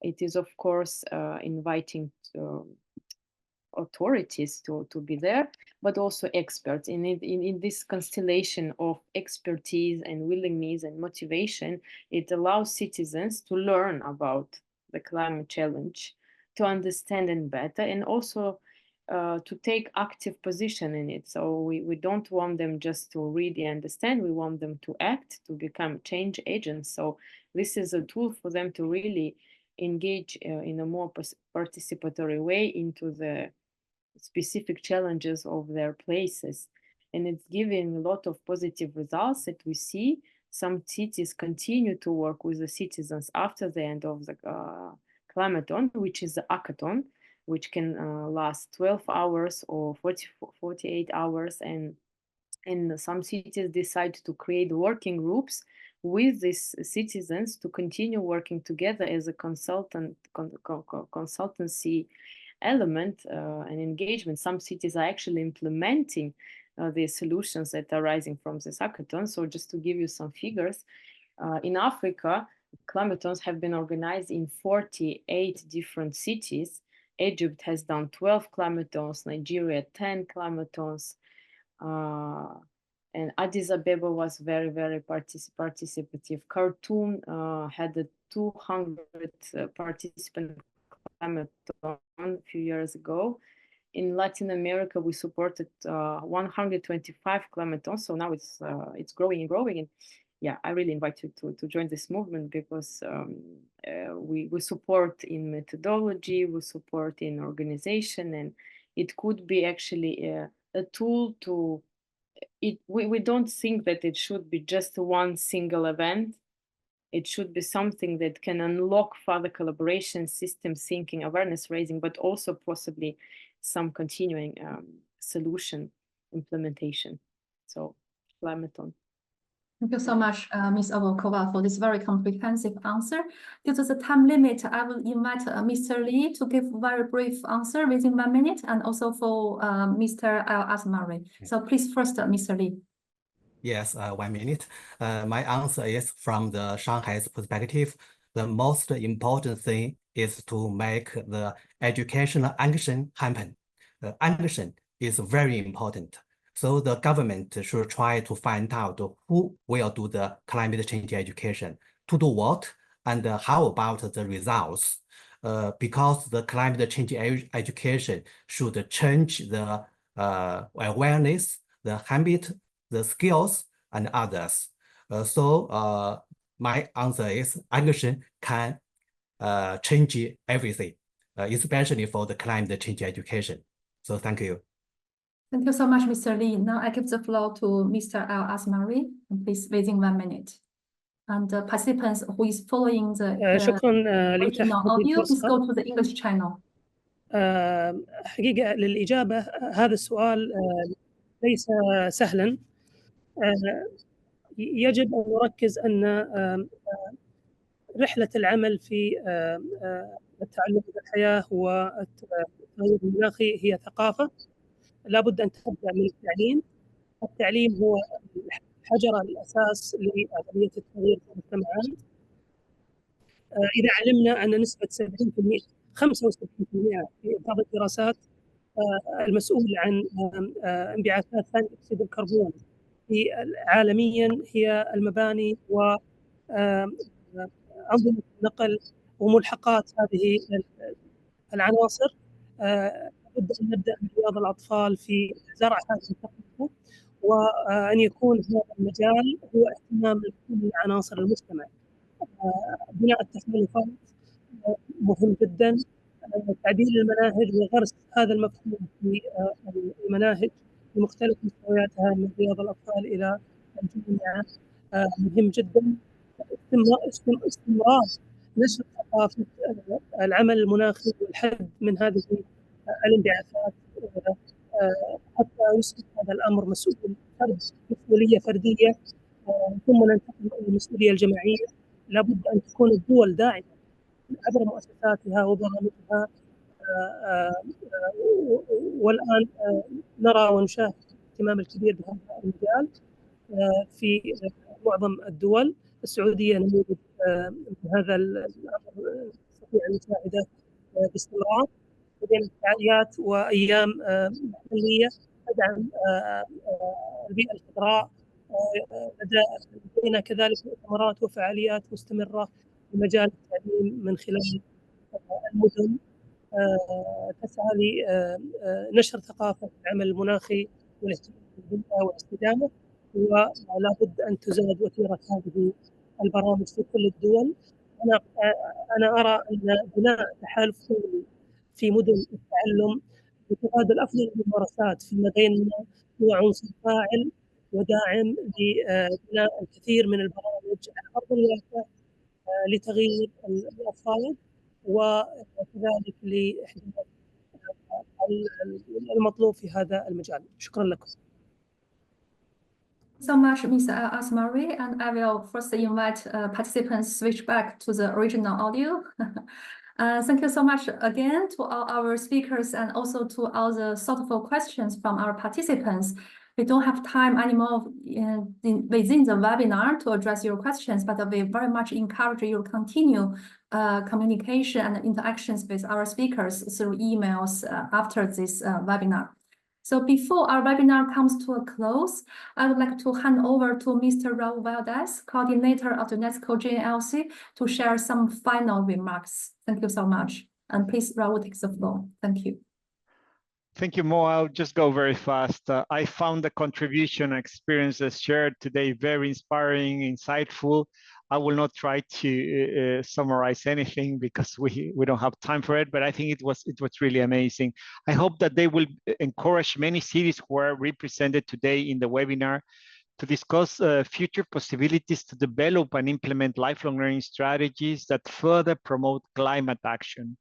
It is, of course, inviting authorities to be there, but also experts. In this constellation of expertise and willingness and motivation, it allows citizens to learn about the climate challenge, to understand it better, and also to take active position in it. So we don't want them just to read and understand, we want them to act, to become change agents. So this is a tool for them to really engage in a more participatory way into the specific challenges of their places. And it's giving a lot of positive results that we see. Some cities continue to work with the citizens after the end of the Climaton, which is the hackathon, which can last 12 hours or 48 hours. And some cities decide to create working groups with these citizens to continue working together as a consultancy element and engagement. Some cities are actually implementing the solutions that are rising from this hackathon. So just to give you some figures, in Africa, climathons have been organized in 48 different cities. Egypt has done 12 climathons, Nigeria 10 climathons, and Addis Ababa was very, very participative. Khartoum had a 200 participant climathon a few years ago. In Latin America, we supported 125 climathons, so now it's growing and growing. And yeah, I really invite you to join this movement, because we support in methodology, we support in organization, and it could be actually a tool to we don't think that it should be just one single event. It should be something that can unlock further collaboration, system thinking, awareness raising, but also possibly some continuing solution implementation. So, climathon. Thank you so much, Ms. Avokova, for this very comprehensive answer. Due to the time limit, I will invite Mr. Lee to give a very brief answer within 1 minute, and also for Mr. Al-Asmari. So please first, Mr. Lee. Yes, 1 minute. My answer is from the Shanghai's perspective. The most important thing is to make the educational action happen. The action is very important. So the government should try to find out who will do the climate change education, to do what, and how about the results. Because the climate change education should change the awareness, the habit, the skills, and others. My answer is action can change everything, especially for the climate change education. So thank you. Thank you so much, Mr. Lee. Now I give the floor to Mr. Al-Asmari, please within 1 minute. And the participants who is following the شكرا original لتحديد audio, please الفرصة. go to the English channel. حقيقة للإجابة هذا السؤال ليس سهلا. يجب أن نركز أن رحلة العمل في التعلم بالحياة والتغير المناخي هي ثقافة. لابد أن تبدأ من التعليم. التعليم هو الحجر الأساس لعملية التغيير في المجتمعات. إذا علمنا أن نسبة 70% 75% في بعض الدراسات المسؤول عن انبعاثات ثاني أكسيد الكربون عالميا هي المباني وأنظمة النقل وملحقات هذه العناصر. لابد أن نبدأ من رياض الأطفال في زرع هذه الثقافة، وأن يكون هذا المجال هو اهتمام لكل عناصر المجتمع. بناء التحالفات مهم جدا، تعديل المناهج وغرس هذا المفهوم في المناهج بمختلف مستوياتها من رياض الأطفال إلى الجامعة مهم جدا. استمرار نشر ثقافة العمل المناخي والحد من هذه الانبعاثات حتى يصبح هذا الأمر مسؤولية فردية، ثم ننتقل إلى المسؤولية الجماعية. لابد أن تكون الدول داعمة عبر مؤسساتها وبرامجها، والآن نرى ونشاهد الاهتمام الكبير بهذا المجال في معظم الدول. السعودية نموذج بهذا الأمر تستطيع المساعدة باستمرار. لدينا فعاليات وأيام محلية تدعم البيئة الخضراء. لدينا كذلك مؤتمرات وفعاليات مستمرة في مجال التعليم من خلال المدن تسعى لنشر ثقافة العمل المناخي والاهتمام بالبيئة والاستدامة، ولا بد أن تزاد وتيرة هذه البرامج في كل الدول. أنا أرى أن بناء تحالف في مدن التعلم بتبادل أفضل الممارسات فيما بيننا هو عنصر فاعل وداعم لبناء الكثير من البرامج على أرض الواقع لتغيير الأفراد، وكذلك لإحداث المطلوب في هذا المجال. شكرا لكم. so much, Mr. Asmari, and I will first invite participants switch back to the original audio. Thank you so much again to all our speakers and also to all the thoughtful questions from our participants. We don't have time anymore within the webinar to address your questions, but we very much encourage you to continue communication and interactions with our speakers through emails after this webinar. So before our webinar comes to a close, I would like to hand over to Mr. Raul Valdez, coordinator of the UNESCO GNLC, to share some final remarks. Thank you so much. And please, Raul, take the floor. Thank you. Thank you, Mo. I'll just go very fast. I found the contribution experiences shared today very inspiring, insightful. I will not try to summarize anything because we don't have time for it, but I think it was really amazing. I hope that they will encourage many cities who are represented today in the webinar to discuss future possibilities to develop and implement lifelong learning strategies that further promote climate action.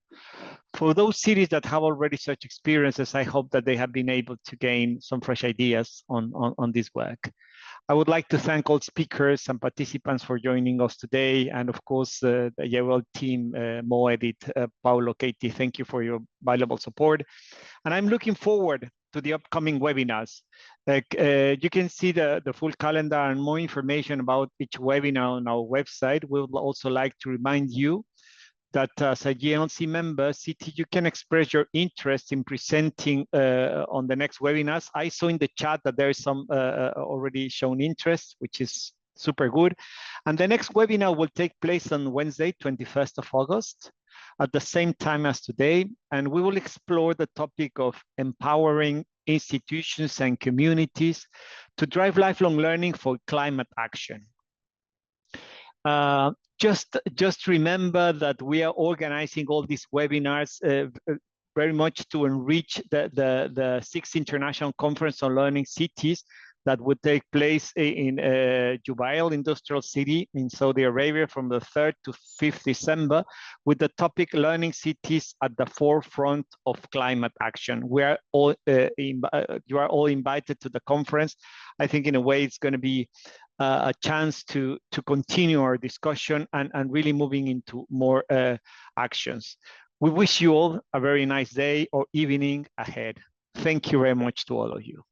For those cities that have already such experiences, I hope that they have been able to gain some fresh ideas on this work. I would like to thank all speakers and participants for joining us today. And of course, the YEWL team, Mo, Edith, Paulo, Katie, thank you for your valuable support. And I'm looking forward to the upcoming webinars. You can see the full calendar and more information about each webinar on our website. We would also like to remind you that as a GNLC member, CT, you can express your interest in presenting on the next webinars. I saw in the chat that there is some already shown interest, which is super good. And the next webinar will take place on Wednesday, 21st of August, at the same time as today. And we will explore the topic of empowering institutions and communities to drive lifelong learning for climate action. Just remember that we are organizing all these webinars very much to enrich the 6th International Conference on Learning Cities that would take place in Jubail Industrial City in Saudi Arabia from the 3rd to 5th December with the topic Learning Cities at the Forefront of Climate Action. We are all, you are all invited to the conference. I think in a way it's going to be a chance to continue our discussion and really moving into more actions. We wish you all a very nice day or evening ahead. Thank you very much to all of you.